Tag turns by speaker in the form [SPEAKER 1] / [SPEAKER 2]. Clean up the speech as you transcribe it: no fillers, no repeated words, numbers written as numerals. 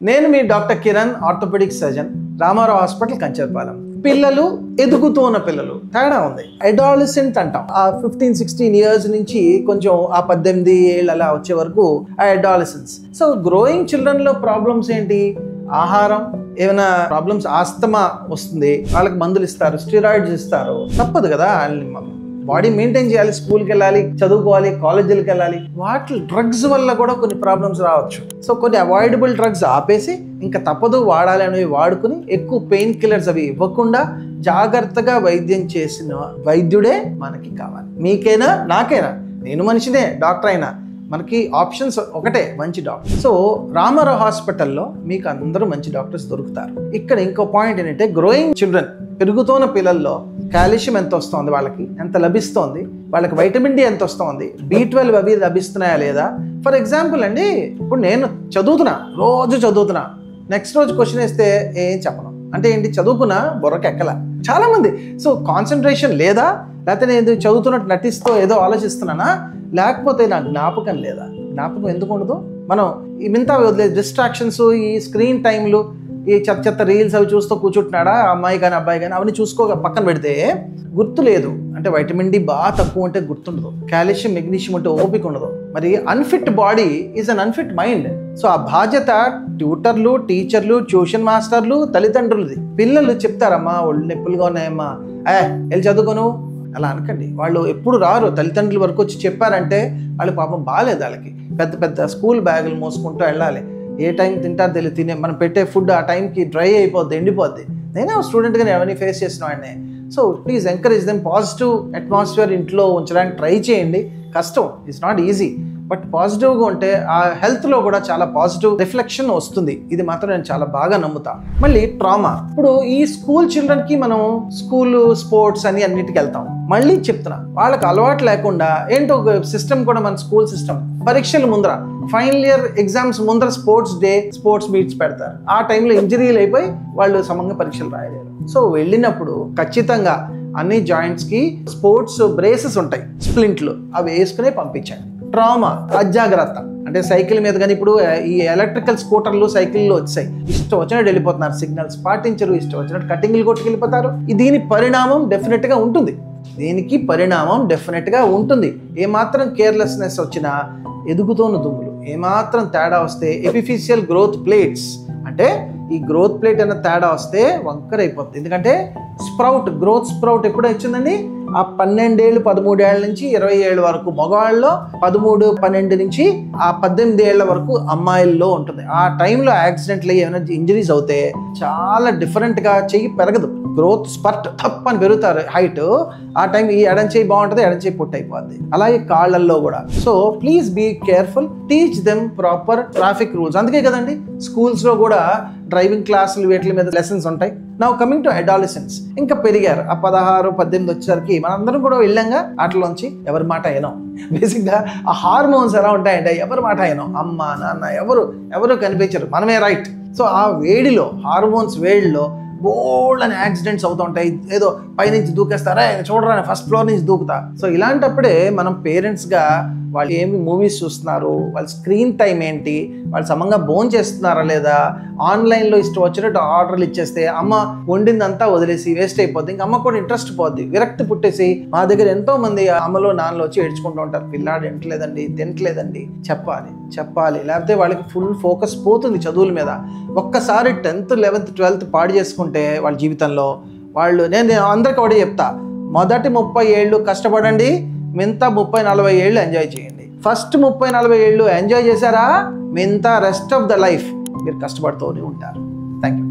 [SPEAKER 1] నేను మీ doctor Kiran, orthopaedic surgeon, Ramarao hospital, Kancharapalem. పిల్లలు, ఎదుగుతూ ఉన్న పిల్లలు తేడా ఉంది. అడాలసెంట్ అంటాం. ఆ 15-16 ఇయర్స్ నుంచి కొంచెం ఆ 18 ఏళ్ళు అలా వచ్చే వరకు ఆ అడాలసెన్స్. సో గ్రోయింగ్ చిల్డ్రన్ లో ప్రాబ్లమ్స్ ఏంటి? ఆహారం, ఏమైనా ప్రాబ్లమ్స్, ఆస్తమా వస్తుంది, వాళ్ళకి మందులు ఇస్తారు, స్టిరాయిడ్స్ ఇస్తారు. తప్పదు కదా, బాడీ మెయింటైన్ చేయాలి, స్కూల్కి వెళ్ళాలి, చదువుకోవాలి, కాలేజీలకు వెళ్ళాలి. వాటి డ్రగ్స్ వల్ల కూడా కొన్ని ప్రాబ్లమ్స్ రావచ్చు. సో కొన్ని అవాయిడబుల్ డ్రగ్స్ ఆపేసి ఇంకా తప్పదు వాడాలి అనేవి వాడుకుని ఎక్కువ పెయిన్ కిల్లర్స్ అవి ఇవ్వకుండా జాగ్రత్తగా వైద్యం చేసిన వైద్యుడే మనకి కావాలి. మీకైనా నాకైనా, నేను మనిషినే, డాక్టర్ అయినా మనకి ఆప్షన్స్ ఒకటే, మంచి డాక్టర్. సో రామారావు హాస్పిటల్లో మీకు అందరూ మంచి డాక్టర్స్ దొరుకుతారు. ఇక్కడ ఇంకో పాయింట్ ఏంటంటే, గ్రోయింగ్ చిల్డ్రన్, పెరుగుతున్న పిల్లల్లో కాల్షియం ఎంత వస్తుంది, వాళ్ళకి ఎంత లభిస్తోంది, వాళ్ళకి వైటమిన్ డి ఎంత వస్తుంది, B12 అవి లభిస్తున్నాయా లేదా. ఫర్ ఎగ్జాంపుల్ అండి, ఇప్పుడు నేను రోజు చదువుతున్నా, నెక్స్ట్ రోజు క్వశ్చన్ వేస్తే ఏం చెప్పను. అంటే ఏంటి? చదువుకున్నా బుర్రకి ఎక్కల చాలా మంది. సో కాన్సన్ట్రేషన్ లేదా, లేకపోతే నేను చదువుతున్నట్టు నటిస్తూ ఏదో ఆలోచిస్తున్నానా, లేకపోతే నా జ్ఞాపకం లేదా. జ్ఞాపకం ఎందుకు ఉండదు? మనం ఈ మిగతా వదిలేదు డిస్ట్రాక్షన్స్, ఈ స్క్రీన్ టైంలు, ఈ చెత్త రీల్స్ అవి చూస్తూ కూర్చుంటున్నాడా అమ్మాయి కానీ అబ్బాయి కానీ, అవన్నీ పక్కన పెడితే గుర్తు లేదు. అంటే వైటమిన్ డి బాగా తక్కువ ఉంటే గుర్తుండదు, కాల్షియం మెగ్నీషియం ఉంటే ఓపిక ఉండదు. మరి unfit body is an unfit mind. So ఆ బాధ్యత ట్యూటర్లు, టీచర్లు, ట్యూషన్ మాస్టర్లు, తల్లిదండ్రులది. పిల్లలు చెప్తారమ్మా ఒళ్ళు నొప్పులుగా ఉన్నాయమ్మా, వెళ్ళి చదువుకోను అలా అనకండి. వాళ్ళు ఎప్పుడు రారు, తల్లిదండ్రుల వరకు వచ్చి చెప్పారంటే వాళ్ళు పాపం బాగాలేదు. వాళ్ళకి పెద్ద పెద్ద స్కూల్ బ్యాగులు మోసుకుంటూ వెళ్ళాలి. ఏ టైం తింటారో తెలియదు, మనం పెట్టే ఫుడ్ ఆ టైంకి డ్రై అయిపోద్ది, ఎండిపోద్ది. నేనే స్టూడెంట్గా అవన్నీ ఫేస్ చేసిన వాడిని. So please encourage them. Positive atmosphere ఇంట్లో ఉంచడానికి ట్రై చేయండి. కష్టం, ఇట్స్ నాట్ ఈజీ, బట్ పాజిటివ్గా ఉంటే ఆ హెల్త్లో కూడా చాలా పాజిటివ్ రిఫ్లెక్షన్ వస్తుంది. ఇది మాత్రం నేను చాలా బాగా నమ్ముతా. మళ్ళీ ట్రామా. ఇప్పుడు ఈ స్కూల్ చిల్డ్రన్కి మనం స్కూల్ స్పోర్ట్స్ అని అన్నిటికి వెళ్తాం. మళ్ళీ చెప్తున్నా, వాళ్ళకి అలవాటు లేకుండా ఏంటో ఒక సిస్టమ్ కూడా, మన స్కూల్ సిస్టమ్ పరీక్షల ముందర, ఫైనల్ ఇయర్ ఎగ్జామ్స్ ముందర స్పోర్ట్స్ డే, స్పోర్ట్స్ మీట్స్ పెడతారు. ఆ టైంలో ఇంజరీలు అయిపోయి వాళ్ళు సమంగా పరీక్షలు రాయలేరు. సో వెళ్ళినప్పుడు ఖచ్చితంగా అన్ని జాయింట్స్కి స్పోర్ట్స్ బ్రేసెస్ ఉంటాయి, స్ప్లింట్లు, అవి వేసుకునే పంపించండి. ట్రామా, అజాగ్రత్త. అంటే సైకిల్ మీద కానీ, ఇప్పుడు ఈ ఎలక్ట్రికల్ స్కూటర్లు, సైకిల్లో వచ్చాయి, ఇష్టం వచ్చినట్టు వెళ్ళిపోతున్నారు, సిగ్నల్స్ పాటించరు, ఇష్టం వచ్చినట్టు కటింగ్లు కొట్టుకెళ్ళిపోతారు. దీని పరిణామం డెఫినెట్గా ఉంటుంది. ఏమాత్రం కేర్లెస్నెస్ వచ్చినా, ఎదుగుతోన్న దుమ్ములు ఏమాత్రం తేడా వస్తే, ఎపిఫిషియల్ గ్రోత్ ప్లేట్స్ అంటే ఈ గ్రోత్ ప్లేట్ అన్న తేడా వస్తే వంకర అయిపోతుంది. ఎందుకంటే గ్రోత్ స్ప్రౌట్ ఎప్పుడు వచ్చిందండి? ఆ 12 ఏళ్ళు 13 ఏళ్ళ నుంచి 20 ఏళ్ళ వరకు మగవాళ్ళలో, 13, 12 నుంచి ఆ 18 ఏళ్ల వరకు అమ్మాయిల్లో ఉంటుంది. ఆ టైంలో యాక్సిడెంట్లు ఏమైనా ఇంజరీస్ అవుతే చాలా డిఫరెంట్గా చెయ్యి పెరగదు, గ్రోత్ స్పర్ట్ తప్పని పెరుగుతారు హైట్. ఆ టైం ఈ ఎడం చేయి బాగుంటుంది, ఎడం చేయి పుట్టి అయిపోద్ది. అలాగే కాళ్ళల్లో కూడా. So please be careful, teach them proper traffic rules. అందుకే కదండి స్కూల్స్లో కూడా డ్రైవింగ్ క్లాసులు, వీటి మీద లెసన్స్ ఉంటాయి. నౌ కమింగ్ టు అడాలసెన్స్, ఇంకా పెరిగారు. ఆ 16, 18 వచ్చేసరికి మనందరం కూడా వెళ్ళంగా వాటిలోంచి ఎవరి మాట అయినాం. బేసిక్గా ఆ హార్మోన్స్ ఎలా ఉంటాయంటే ఎవరి మాట అయినాం, అమ్మ నాన్న ఎవరు కనిపించరు, మనమే రైట్. సో ఆ వేడిలో, హార్మోన్స్ వేడిలో బోల్డ్ అని యాక్సిడెంట్స్ అవుతూ ఉంటాయి. ఏదో పైనుంచి దూకేస్తారా, చూడరా ఫస్ట్ ఫ్లోర్ నుంచి దూకుతా. సో ఇలాంటప్పుడే మనం పేరెంట్స్గా వాళ్ళు ఏమి మూవీస్ చూస్తున్నారు, వాళ్ళ స్క్రీన్ టైం ఏంటి, వాళ్ళు సమంగా భోజనం చేస్తున్నారా లేదా, ఆన్లైన్లో ఇష్టం వచ్చినట్టు ఆర్డర్లు ఇచ్చేస్తే అమ్మ వండిందంతా వదిలేసి వేస్ట్ అయిపోద్ది. ఇంకా అమ్మ కూడా ఇంట్రెస్ట్ పోద్ది, విరక్తి పుట్టేసి. మా దగ్గర ఎంతో మంది అమ్మలో నాన్నలో వచ్చి ఏడ్చుకుంటూ ఉంటారు, పిల్లాడు తింటలేదండి. చెప్పాలి, లేకపోతే వాళ్ళకి ఫుల్ ఫోకస్ పోతుంది చదువుల మీద. ఒక్కసారి 10th, 11th, 12th పాడు చేసుకుంటే వాళ్ళ జీవితంలో నేను అందరికీ ఒకటి చెప్తా, మొదటి 30 ఏళ్ళు కష్టపడండి, మిగతా 30-40 ఏళ్ళు ఎంజాయ్ చేయండి. ఫస్ట్ 30-40 ఏళ్ళు ఎంజాయ్ చేశారా, మిగతా రెస్ట్ ఆఫ్ ద లైఫ్ మీరు కష్టపడుతూనే ఉంటారు. Thank you.